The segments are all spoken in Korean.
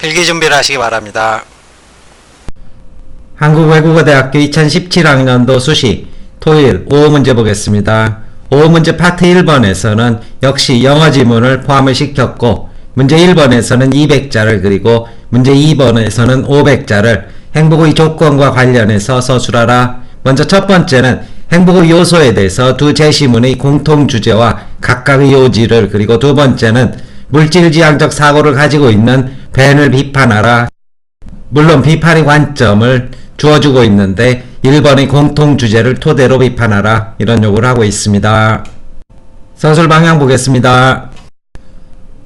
필기 준비를 하시기 바랍니다. 한국외국어대학교 2017학년도 수시 토요일 5호 문제 보겠습니다. 5호 문제 파트 1번에서는 역시 영어 지문을 포함을 시켰고, 문제 1번에서는 200자를, 그리고 문제 2번에서는 500자를 행복의 조건과 관련해서 서술하라. 먼저 첫 번째는 행복의 요소에 대해서 두 제시문의 공통 주제와 각각의 요지를, 그리고 두 번째는 물질지향적 사고를 가지고 있는 벤을 비판하라. 물론 비판의 관점을 주어주고 있는데 1번의 공통 주제를 토대로 비판하라, 이런 요구를 하고 있습니다. 서술 방향 보겠습니다.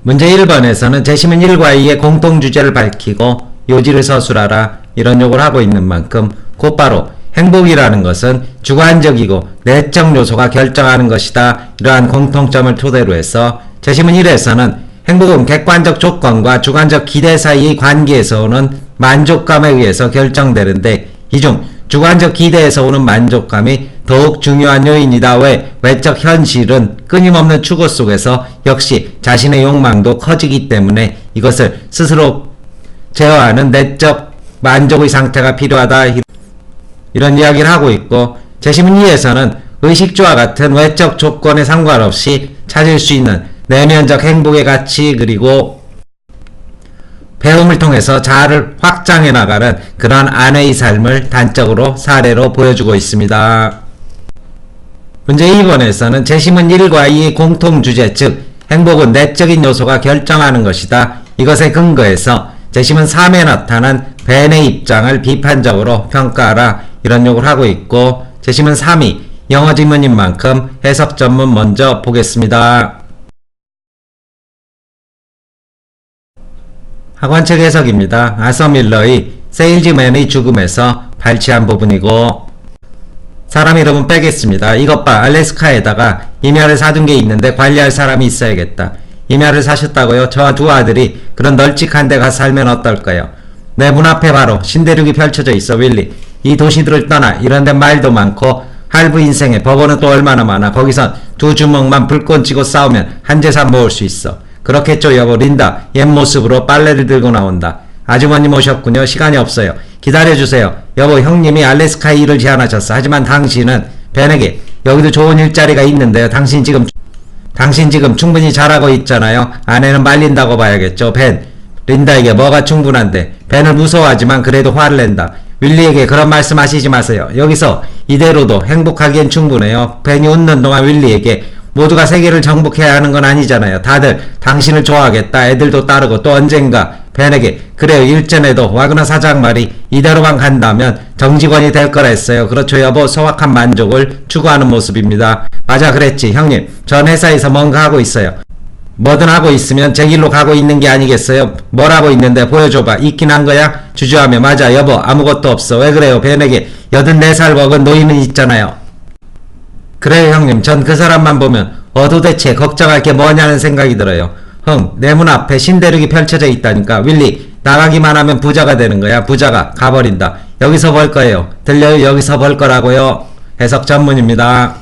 문제 1번에서는 제시문 1과 2의 공통 주제를 밝히고 요지를 서술하라, 이런 요구를 하고 있는 만큼 곧바로 행복이라는 것은 주관적이고 내적 요소가 결정하는 것이다, 이러한 공통점을 토대로 해서 제시문 1에서는 행복은 객관적 조건과 주관적 기대 사이의 관계에서 오는 만족감에 의해서 결정되는데, 이 중 주관적 기대에서 오는 만족감이 더욱 중요한 요인이다. 왜? 외적 현실은 끊임없는 추구 속에서 역시 자신의 욕망도 커지기 때문에 이것을 스스로 제어하는 내적 만족의 상태가 필요하다, 이런 이야기를 하고 있고, 제시문 2에서는 의식주와 같은 외적 조건에 상관없이 찾을 수 있는 내면적 행복의 가치, 그리고 배움을 통해서 자아를 확장해 나가는 그런 아내의 삶을 단적으로 사례로 보여주고 있습니다. 문제 2번에서는 제시문 1과 2의 공통주제, 즉 행복은 내적인 요소가 결정하는 것이다, 이것에 근거해서 제시문 3에 나타난 벤의 입장을 비판적으로 평가하라, 이런 요구를 하고 있고, 제시문 3이 영어 지문인 만큼 해석 전문 먼저 보겠습니다. 학원책 해석입니다. 아서 밀러의 세일즈맨의 죽음에서 발췌한 부분이고, 사람 이름은 빼겠습니다. 이것 봐, 알래스카에다가 임야를 사둔 게 있는데 관리할 사람이 있어야겠다. 임야를 사셨다고요? 저와 두 아들이 그런 널찍한 데 가서 살면 어떨까요? 내 문 앞에 바로 신대륙이 펼쳐져 있어, 윌리. 이 도시들을 떠나 이런 데 말도 많고 할부 인생에 법원은 또 얼마나 많아. 거기선 두 주먹만 불꽃 쥐고 싸우면 한 재산 모을 수 있어. 그렇겠죠, 여보. 린다 옛 모습으로 빨래를 들고 나온다. 아주머님 오셨군요. 시간이 없어요. 기다려주세요. 여보, 형님이 알래스카 일을 제안하셨어. 하지만 당신은 벤에게 여기도 좋은 일자리가 있는데요. 당신 지금 충분히 잘하고 있잖아요. 아내는 말린다고 봐야겠죠. 벤, 린다에게 뭐가 충분한데. 벤을 무서워하지만 그래도 화를 낸다. 윌리에게 그런 말씀 하시지 마세요. 여기서 이대로도 행복하기엔 충분해요. 벤이 웃는 동안 윌리에게 모두가 세계를 정복해야 하는 건 아니잖아요. 다들 당신을 좋아하겠다. 애들도 따르고. 또 언젠가 벤에게 그래요, 일전에도 와그너 사장 말이 이대로만 간다면 정직원이 될 거라 했어요. 그렇죠, 여보. 소확한 만족을 추구하는 모습입니다. 맞아, 그랬지. 형님, 전 회사에서 뭔가 하고 있어요. 뭐든 하고 있으면 제 길로 가고 있는 게 아니겠어요? 뭘 하고 있는데 보여줘봐. 있긴 한 거야? 주저하며. 맞아, 여보. 아무것도 없어. 왜 그래요? 벤에게 84살 먹은 노인은 있잖아요. 그래요, 형님. 전 그 사람만 보면 도대체 걱정할 게 뭐냐는 생각이 들어요. 내 문 앞에 신대륙이 펼쳐져 있다니까. 윌리, 나가기만 하면 부자가 되는 거야. 부자가 가버린다. 여기서 벌 거예요. 들려요? 여기서 벌 거라고요. 해석 전문입니다.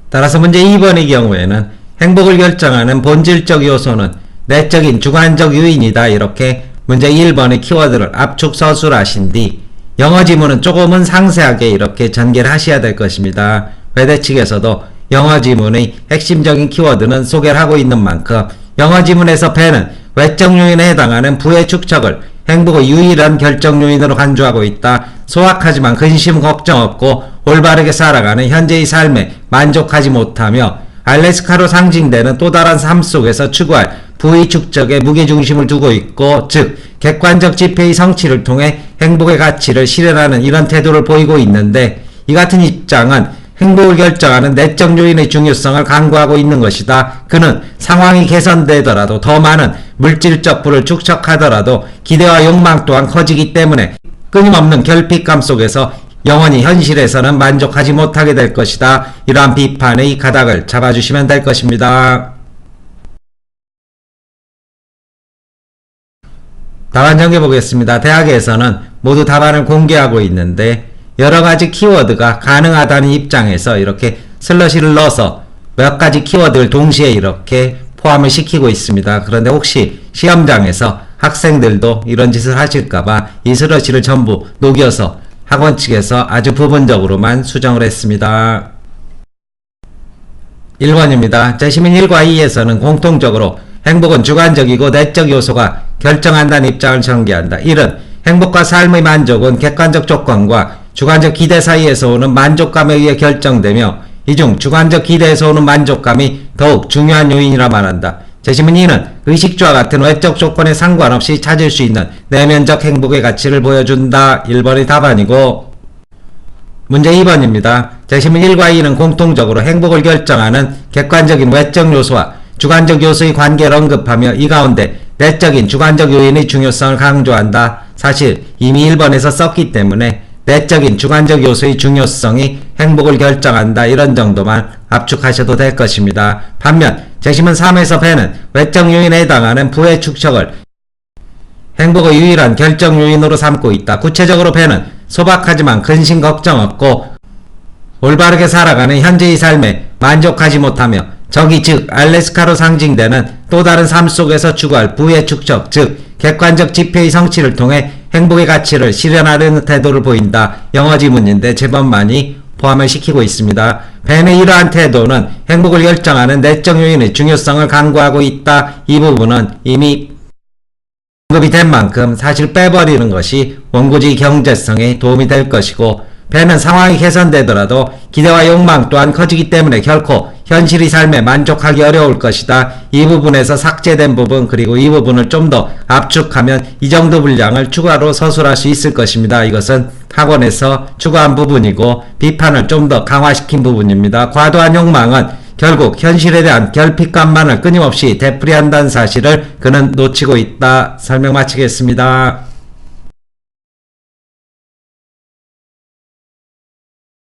따라서 문제 2번의 경우에는 행복을 결정하는 본질적 요소는 내적인 주관적 요인이다, 이렇게 문제 1번의 키워드를 압축 서술하신 뒤 영어 지문은 조금은 상세하게 이렇게 전개를 하셔야 될 것입니다. 회대 측에서도 영어 지문의 핵심적인 키워드는 소개를 하고 있는 만큼 영어 지문에서 벤은 외적 요인에 해당하는 부의 축척을 행복의 유일한 결정 요인으로 간주하고 있다. 소확하지만 근심 걱정 없고 올바르게 살아가는 현재의 삶에 만족하지 못하며 알래스카로 상징되는 또 다른 삶 속에서 추구할 부의 축적에 무게중심을 두고 있고, 즉 객관적 지표의 성취를 통해 행복의 가치를 실현하는 이런 태도를 보이고 있는데, 이 같은 입장은 행복을 결정하는 내적 요인의 중요성을 강구하고 있는 것이다. 그는 상황이 개선되더라도 더 많은 물질적 부를 축적하더라도 기대와 욕망 또한 커지기 때문에 끊임없는 결핍감 속에서 영원히 현실에서는 만족하지 못하게 될 것이다. 이러한 비판의 가닥을 잡아주시면 될 것입니다. 답안 정해 보겠습니다. 대학에서는 모두 답안을 공개하고 있는데 여러가지 키워드가 가능하다는 입장에서 이렇게 슬러시를 넣어서 몇 가지 키워드를 동시에 이렇게 포함을 시키고 있습니다. 그런데 혹시 시험장에서 학생들도 이런 짓을 하실까봐 이 슬러시를 전부 녹여서 학원 측에서 아주 부분적으로만 수정을 했습니다. 1번입니다. 제시문 1과 2에서는 공통적으로 행복은 주관적이고 내적 요소가 결정한다는 입장을 전개한다. 1은 행복과 삶의 만족은 객관적 조건과 주관적 기대 사이에서 오는 만족감에 의해 결정되며 이 중 주관적 기대에서 오는 만족감이 더욱 중요한 요인이라 말한다. 제시문 2는 의식주와 같은 외적 조건에 상관없이 찾을 수 있는 내면적 행복의 가치를 보여준다. 1번이 답안이고 문제 2번입니다. 제시문 1과 2는 공통적으로 행복을 결정하는 객관적인 외적 요소와 주관적 요소의 관계를 언급하며 이 가운데 내적인 주관적 요인의 중요성을 강조한다. 사실 이미 1번에서 썼기 때문에 내적인 주관적 요소의 중요성이 행복을 결정한다. 이런 정도만 압축하셔도 될 것입니다. 반면 제시문 3에서 배는 외적 요인에 해당하는 부의 축척을 행복의 유일한 결정 요인으로 삼고 있다. 구체적으로 배는 소박하지만 근심 걱정 없고 올바르게 살아가는 현재의 삶에 만족하지 못하며 적이 즉 알래스카로 상징되는 또 다른 삶 속에서 추구할 부의 축적 즉 객관적 지표의 성취를 통해 행복의 가치를 실현하려는 태도를 보인다. 영어 지문인데 제법 많이 포함을 시키고 있습니다. 벤의 이러한 태도는 행복을 결정하는 내적 요인의 중요성을 강조하고 있다. 이 부분은 이미 언급이 된 만큼 사실 빼버리는 것이 원고지 경제성에 도움이 될 것이고 벤은 상황이 개선되더라도 기대와 욕망 또한 커지기 때문에 결코 현실의 삶에 만족하기 어려울 것이다. 이 부분에서 삭제된 부분 그리고 이 부분을 좀 더 압축하면 이 정도 분량을 추가로 서술할 수 있을 것입니다. 이것은 학원에서 추가한 부분이고 비판을 좀 더 강화시킨 부분입니다. 과도한 욕망은 결국 현실에 대한 결핍감만을 끊임없이 되풀이한다는 사실을 그는 놓치고 있다. 설명 마치겠습니다.